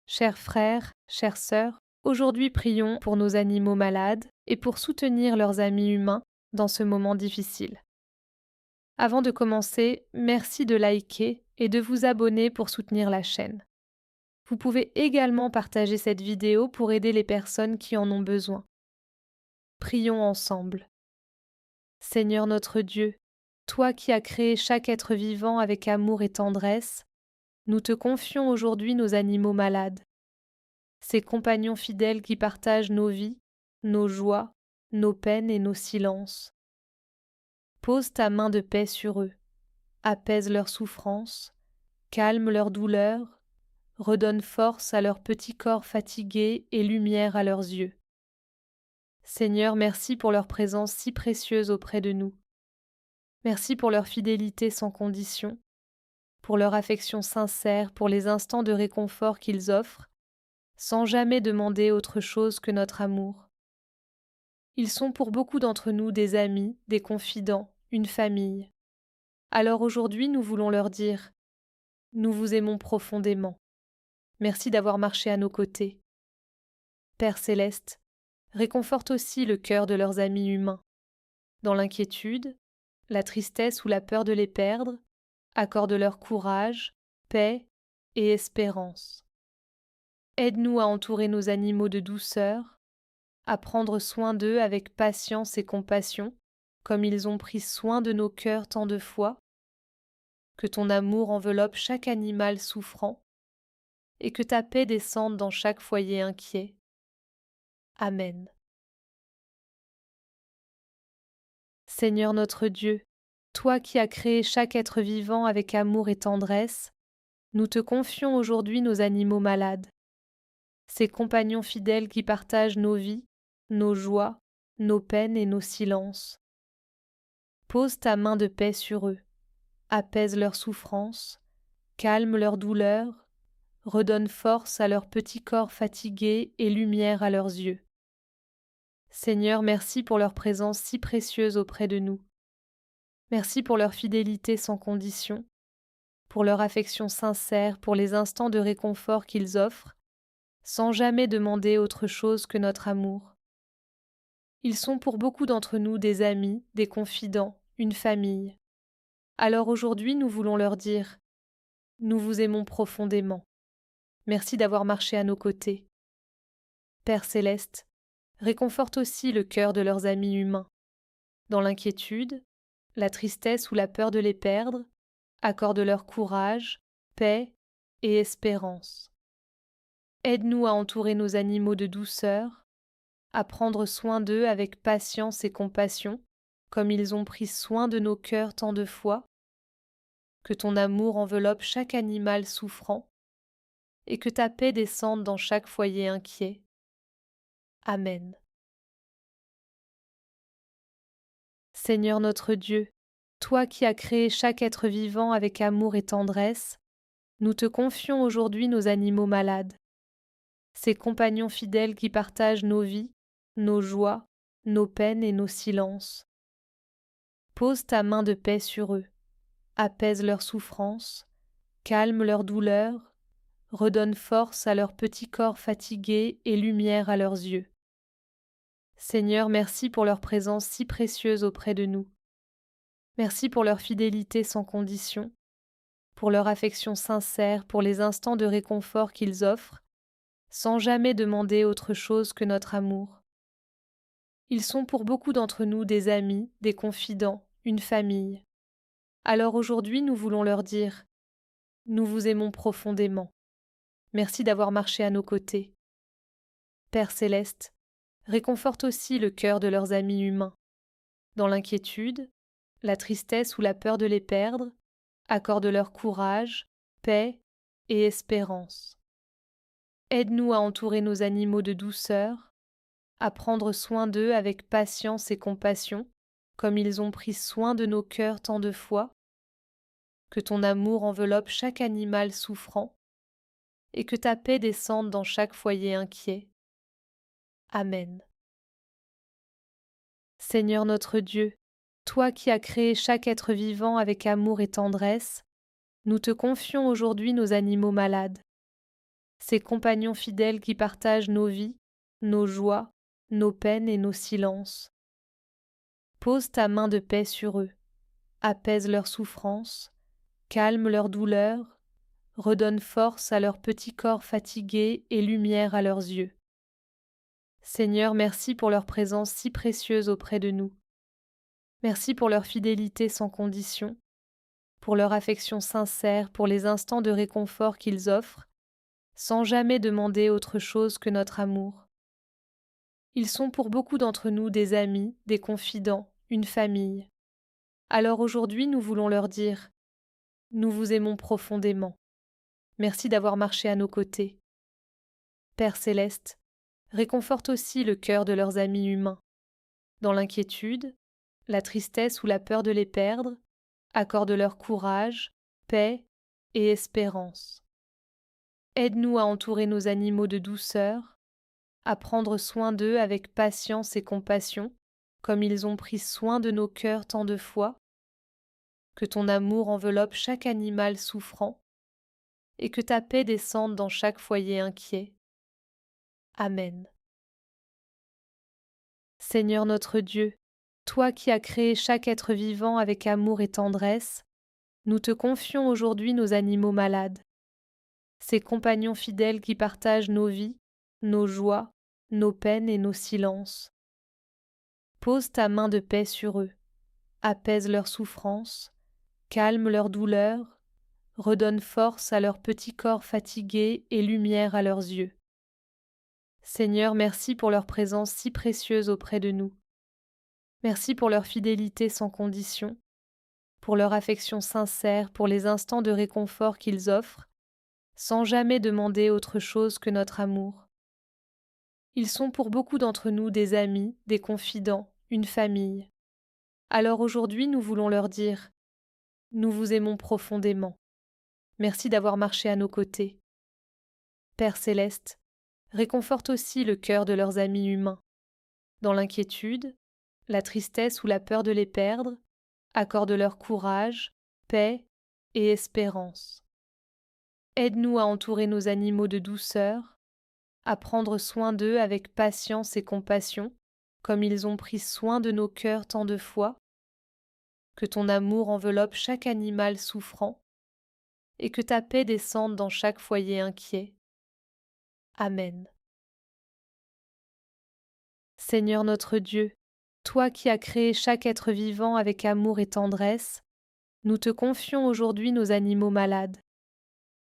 Chers frères, chères sœurs, aujourd'hui prions pour nos animaux malades et pour soutenir leurs amis humains dans ce moment difficile. Avant de commencer, merci de liker et de vous abonner pour soutenir la chaîne. Vous pouvez également partager cette vidéo pour aider les personnes qui en ont besoin. Prions ensemble. Seigneur notre Dieu, toi qui as créé chaque être vivant avec amour et tendresse, nous te confions aujourd'hui nos animaux malades, ces compagnons fidèles qui partagent nos vies, nos joies, nos peines et nos silences. Pose ta main de paix sur eux, apaise leurs souffrances, calme leurs douleurs, redonne force à leurs petits corps fatigués et lumière à leurs yeux. Seigneur, merci pour leur présence si précieuse auprès de nous. Merci pour leur fidélité sans condition, pour leur affection sincère, pour les instants de réconfort qu'ils offrent, sans jamais demander autre chose que notre amour. Ils sont pour beaucoup d'entre nous des amis, des confidents, une famille. Alors aujourd'hui, nous voulons leur dire : nous vous aimons profondément. Merci d'avoir marché à nos côtés. Père céleste, réconforte aussi le cœur de leurs amis humains. Dans l'inquiétude, la tristesse ou la peur de les perdre, accorde-leur courage, paix et espérance. Aide-nous à entourer nos animaux de douceur, à prendre soin d'eux avec patience et compassion, comme ils ont pris soin de nos cœurs tant de fois. Que ton amour enveloppe chaque animal souffrant, et que ta paix descende dans chaque foyer inquiet. Amen. Seigneur notre Dieu, toi qui as créé chaque être vivant avec amour et tendresse, nous te confions aujourd'hui nos animaux malades, ces compagnons fidèles qui partagent nos vies, nos joies, nos peines et nos silences. Pose ta main de paix sur eux, apaise leurs souffrances, calme leurs douleurs, redonne force à leurs petits corps fatigués et lumière à leurs yeux. Seigneur, merci pour leur présence si précieuse auprès de nous. Merci pour leur fidélité sans condition, pour leur affection sincère, pour les instants de réconfort qu'ils offrent, sans jamais demander autre chose que notre amour. Ils sont pour beaucoup d'entre nous des amis, des confidents, une famille. Alors aujourd'hui, nous voulons leur dire : nous vous aimons profondément. Merci d'avoir marché à nos côtés. Père céleste, réconforte aussi le cœur de leurs amis humains. Dans l'inquiétude, la tristesse ou la peur de les perdre, accorde-leur courage, paix et espérance. Aide-nous à entourer nos animaux de douceur, à prendre soin d'eux avec patience et compassion, comme ils ont pris soin de nos cœurs tant de fois. Que ton amour enveloppe chaque animal souffrant, et que ta paix descende dans chaque foyer inquiet. Amen. Seigneur notre Dieu, toi qui as créé chaque être vivant avec amour et tendresse, nous te confions aujourd'hui nos animaux malades, ces compagnons fidèles qui partagent nos vies, nos joies, nos peines et nos silences. Pose ta main de paix sur eux, apaise leurs souffrances, calme leurs douleurs, redonne force à leurs petits corps fatigués et lumière à leurs yeux. Seigneur, merci pour leur présence si précieuse auprès de nous. Merci pour leur fidélité sans condition, pour leur affection sincère, pour les instants de réconfort qu'ils offrent, sans jamais demander autre chose que notre amour. Ils sont pour beaucoup d'entre nous des amis, des confidents, une famille. Alors aujourd'hui, nous voulons leur dire : nous vous aimons profondément. Merci d'avoir marché à nos côtés. Père céleste, réconforte aussi le cœur de leurs amis humains. Dans l'inquiétude, la tristesse ou la peur de les perdre, accorde-leur courage, paix et espérance. Aide-nous à entourer nos animaux de douceur, à prendre soin d'eux avec patience et compassion, comme ils ont pris soin de nos cœurs tant de fois. Que ton amour enveloppe chaque animal souffrant, et que ta paix descende dans chaque foyer inquiet. Amen. Seigneur notre Dieu, toi qui as créé chaque être vivant avec amour et tendresse, nous te confions aujourd'hui nos animaux malades, ces compagnons fidèles qui partagent nos vies, nos joies, nos peines et nos silences. Pose ta main de paix sur eux, apaise leurs souffrances, calme leurs douleurs, redonne force à leurs petits corps fatigués et lumière à leurs yeux. Seigneur, merci pour leur présence si précieuse auprès de nous. Merci pour leur fidélité sans condition, pour leur affection sincère, pour les instants de réconfort qu'ils offrent, sans jamais demander autre chose que notre amour. Ils sont pour beaucoup d'entre nous des amis, des confidents, une famille. Alors aujourd'hui, nous voulons leur dire « Nous vous aimons profondément. Merci d'avoir marché à nos côtés. » Père céleste, réconforte aussi le cœur de leurs amis humains. Dans l'inquiétude, la tristesse ou la peur de les perdre, accorde-leur courage, paix et espérance. Aide-nous à entourer nos animaux de douceur, à prendre soin d'eux avec patience et compassion, comme ils ont pris soin de nos cœurs tant de fois. Que ton amour enveloppe chaque animal souffrant, et que ta paix descende dans chaque foyer inquiet. Amen. Seigneur notre Dieu, toi qui as créé chaque être vivant avec amour et tendresse, nous te confions aujourd'hui nos animaux malades, ces compagnons fidèles qui partagent nos vies, nos joies, nos peines et nos silences. Pose ta main de paix sur eux, apaise leurs souffrances, calme leurs douleurs, redonne force à leurs petits corps fatigués et lumière à leurs yeux. Seigneur, merci pour leur présence si précieuse auprès de nous. Merci pour leur fidélité sans condition, pour leur affection sincère, pour les instants de réconfort qu'ils offrent, sans jamais demander autre chose que notre amour. Ils sont pour beaucoup d'entre nous des amis, des confidents, une famille. Alors aujourd'hui, nous voulons leur dire « Nous vous aimons profondément. Merci d'avoir marché à nos côtés. » Père céleste, réconforte aussi le cœur de leurs amis humains. Dans l'inquiétude, la tristesse ou la peur de les perdre, accorde-leur courage, paix et espérance. Aide-nous à entourer nos animaux de douceur, à prendre soin d'eux avec patience et compassion, comme ils ont pris soin de nos cœurs tant de fois. Que ton amour enveloppe chaque animal souffrant, et que ta paix descende dans chaque foyer inquiet. Amen. Seigneur notre Dieu, toi qui as créé chaque être vivant avec amour et tendresse, nous te confions aujourd'hui nos animaux malades,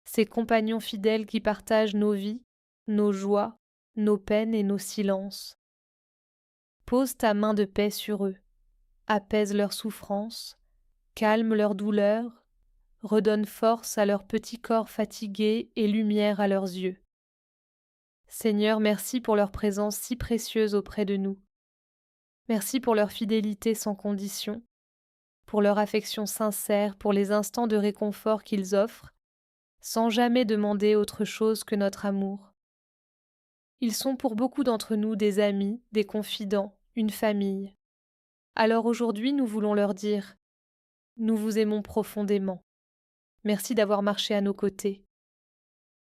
ces compagnons fidèles qui partagent nos vies, nos joies, nos peines et nos silences. Pose ta main de paix sur eux, apaise leurs souffrances, calme leurs douleurs, redonne force à leurs petits corps fatigués et lumière à leurs yeux. Seigneur, merci pour leur présence si précieuse auprès de nous. Merci pour leur fidélité sans condition, pour leur affection sincère, pour les instants de réconfort qu'ils offrent, sans jamais demander autre chose que notre amour. Ils sont pour beaucoup d'entre nous des amis, des confidents, une famille. Alors aujourd'hui, nous voulons leur dire « Nous vous aimons profondément. Merci d'avoir marché à nos côtés. »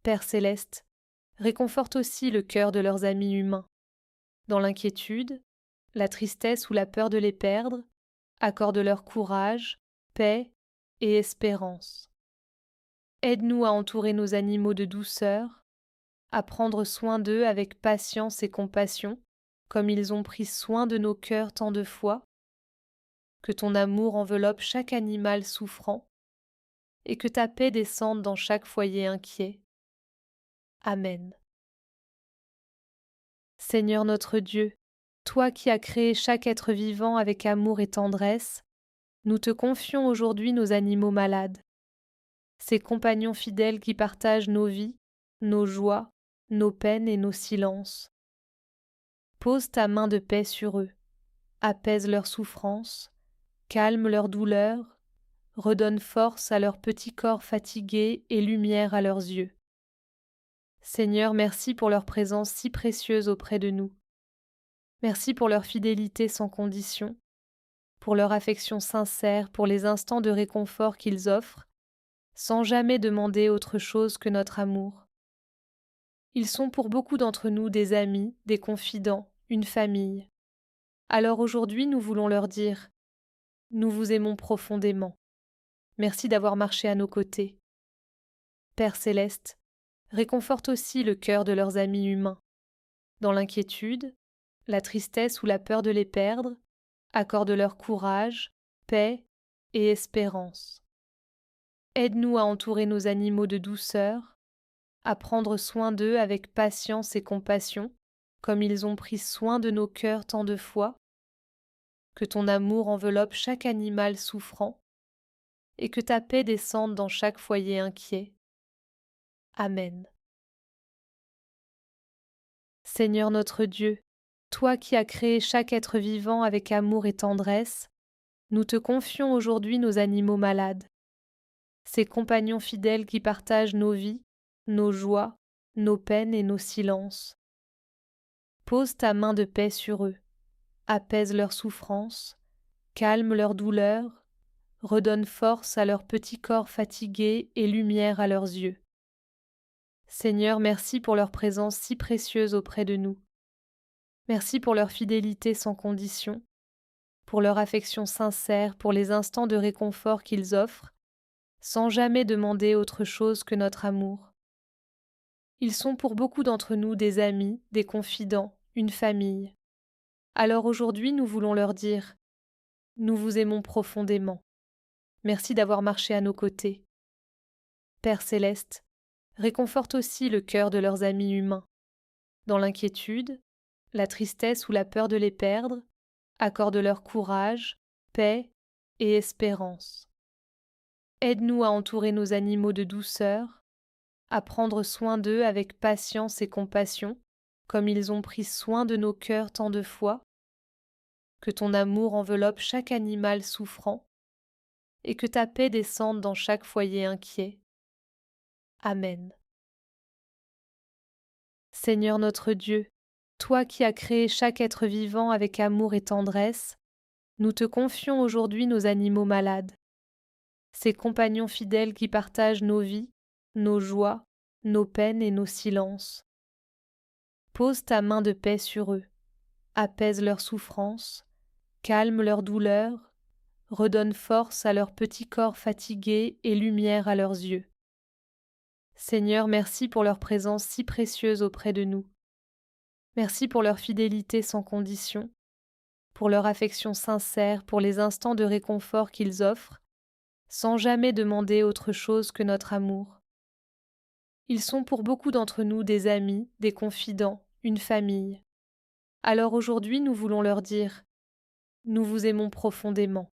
Père céleste, réconforte aussi le cœur de leurs amis humains. Dans l'inquiétude, la tristesse ou la peur de les perdre, accorde-leur courage, paix et espérance. Aide-nous à entourer nos animaux de douceur, à prendre soin d'eux avec patience et compassion, comme ils ont pris soin de nos cœurs tant de fois. Que ton amour enveloppe chaque animal souffrant, et que ta paix descende dans chaque foyer inquiet. Amen. Seigneur notre Dieu, toi qui as créé chaque être vivant avec amour et tendresse, nous te confions aujourd'hui nos animaux malades, ces compagnons fidèles qui partagent nos vies, nos joies, nos peines et nos silences. Pose ta main de paix sur eux, apaise leurs souffrances, calme leurs douleurs, redonne force à leurs petits corps fatigués et lumière à leurs yeux. Seigneur, merci pour leur présence si précieuse auprès de nous. Merci pour leur fidélité sans condition, pour leur affection sincère, pour les instants de réconfort qu'ils offrent, sans jamais demander autre chose que notre amour. Ils sont pour beaucoup d'entre nous des amis, des confidents, une famille. Alors aujourd'hui, nous voulons leur dire: nous vous aimons profondément. Merci d'avoir marché à nos côtés. Père céleste, réconforte aussi le cœur de leurs amis humains. Dans l'inquiétude, la tristesse ou la peur de les perdre, accorde-leur courage, paix et espérance. Aide-nous à entourer nos animaux de douceur, à prendre soin d'eux avec patience et compassion, comme ils ont pris soin de nos cœurs tant de fois. Que ton amour enveloppe chaque animal souffrant, et que ta paix descende dans chaque foyer inquiet. Amen. Seigneur notre Dieu, toi qui as créé chaque être vivant avec amour et tendresse, nous te confions aujourd'hui nos animaux malades, ces compagnons fidèles qui partagent nos vies, nos joies, nos peines et nos silences. Pose ta main de paix sur eux, apaise leurs souffrances, calme leurs douleurs, redonne force à leurs petits corps fatigués et lumière à leurs yeux. Seigneur, merci pour leur présence si précieuse auprès de nous. Merci pour leur fidélité sans condition, pour leur affection sincère, pour les instants de réconfort qu'ils offrent, sans jamais demander autre chose que notre amour. Ils sont pour beaucoup d'entre nous des amis, des confidents, une famille. Alors aujourd'hui, nous voulons leur dire: nous vous aimons profondément. Merci d'avoir marché à nos côtés. Père céleste, réconforte aussi le cœur de leurs amis humains. Dans l'inquiétude, la tristesse ou la peur de les perdre, accorde-leur courage, paix et espérance. Aide-nous à entourer nos animaux de douceur, à prendre soin d'eux avec patience et compassion, comme ils ont pris soin de nos cœurs tant de fois. Que ton amour enveloppe chaque animal souffrant, et que ta paix descende dans chaque foyer inquiet. Amen. Seigneur notre Dieu, toi qui as créé chaque être vivant avec amour et tendresse, nous te confions aujourd'hui nos animaux malades, ces compagnons fidèles qui partagent nos vies, nos joies, nos peines et nos silences. Pose ta main de paix sur eux, apaise leurs souffrances, calme leurs douleurs, redonne force à leurs petits corps fatigués et lumière à leurs yeux. Seigneur, merci pour leur présence si précieuse auprès de nous. Merci pour leur fidélité sans condition, pour leur affection sincère, pour les instants de réconfort qu'ils offrent, sans jamais demander autre chose que notre amour. Ils sont pour beaucoup d'entre nous des amis, des confidents, une famille. Alors aujourd'hui, nous voulons leur dire: nous vous aimons profondément.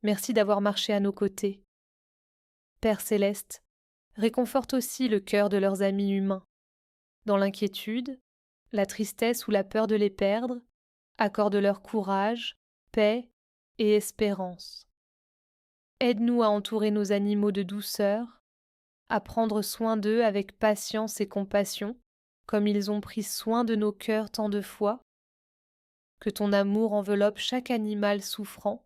Merci d'avoir marché à nos côtés. Père céleste, réconforte aussi le cœur de leurs amis humains. Dans l'inquiétude, la tristesse ou la peur de les perdre, accorde-leur courage, paix et espérance. Aide-nous à entourer nos animaux de douceur, à prendre soin d'eux avec patience et compassion, comme ils ont pris soin de nos cœurs tant de fois. Que ton amour enveloppe chaque animal souffrant,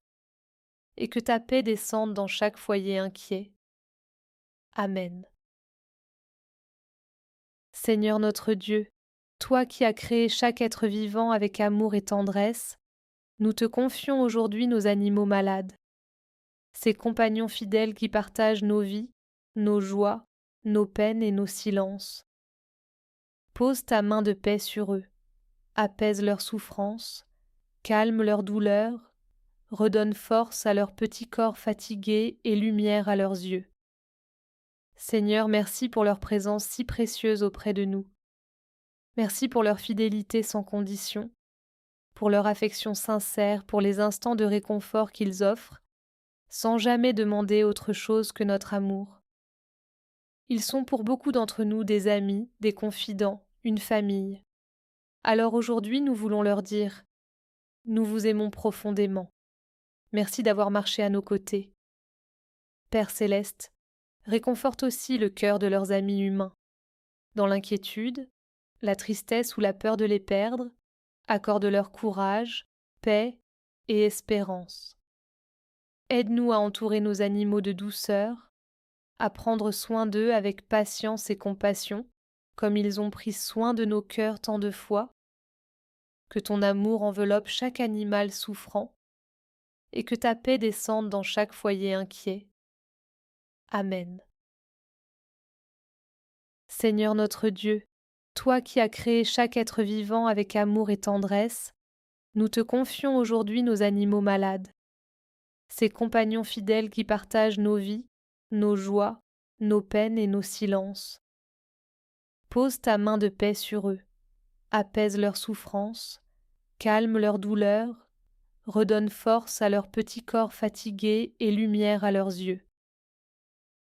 et que ta paix descende dans chaque foyer inquiet. Amen. Seigneur notre Dieu, toi qui as créé chaque être vivant avec amour et tendresse, nous te confions aujourd'hui nos animaux malades, ces compagnons fidèles qui partagent nos vies, nos joies, nos peines et nos silences. Pose ta main de paix sur eux, apaise leurs souffrances, calme leurs douleurs, redonne force à leurs petits corps fatigués et lumière à leurs yeux. Seigneur, merci pour leur présence si précieuse auprès de nous. Merci pour leur fidélité sans condition, pour leur affection sincère, pour les instants de réconfort qu'ils offrent, sans jamais demander autre chose que notre amour. Ils sont pour beaucoup d'entre nous des amis, des confidents, une famille. Alors aujourd'hui, nous voulons leur dire: nous vous aimons profondément. Merci d'avoir marché à nos côtés. Père céleste, réconforte aussi le cœur de leurs amis humains. Dans l'inquiétude, la tristesse ou la peur de les perdre, accorde-leur courage, paix et espérance. Aide-nous à entourer nos animaux de douceur, à prendre soin d'eux avec patience et compassion, comme ils ont pris soin de nos cœurs tant de fois, que ton amour enveloppe chaque animal souffrant, et que ta paix descende dans chaque foyer inquiet. Amen. Seigneur notre Dieu, toi qui as créé chaque être vivant avec amour et tendresse, nous te confions aujourd'hui nos animaux malades, ces compagnons fidèles qui partagent nos vies, nos joies, nos peines et nos silences. Pose ta main de paix sur eux, apaise leurs souffrances, calme leurs douleurs, redonne force à leurs petits corps fatigués et lumière à leurs yeux.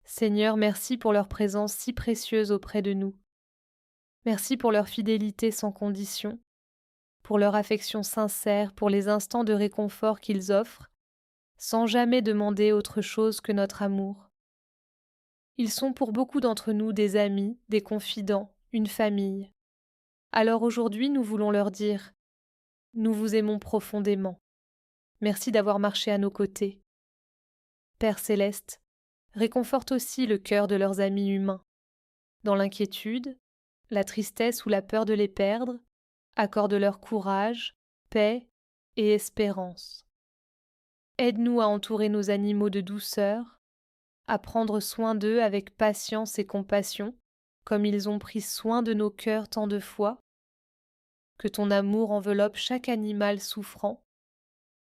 Seigneur, merci pour leur présence si précieuse auprès de nous. Merci pour leur fidélité sans condition, pour leur affection sincère, pour les instants de réconfort qu'ils offrent, sans jamais demander autre chose que notre amour. Ils sont pour beaucoup d'entre nous des amis, des confidents, une famille. Alors aujourd'hui, nous voulons leur dire: nous vous aimons profondément. Merci d'avoir marché à nos côtés. Père céleste, réconforte aussi le cœur de leurs amis humains. Dans l'inquiétude, la tristesse ou la peur de les perdre, accorde-leur courage, paix et espérance. Aide-nous à entourer nos animaux de douceur, à prendre soin d'eux avec patience et compassion, comme ils ont pris soin de nos cœurs tant de fois. Que ton amour enveloppe chaque animal souffrant,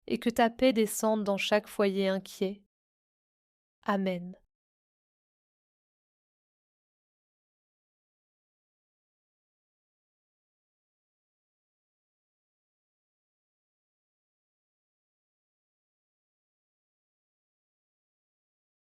et que ta paix descende dans chaque foyer inquiet. Amen.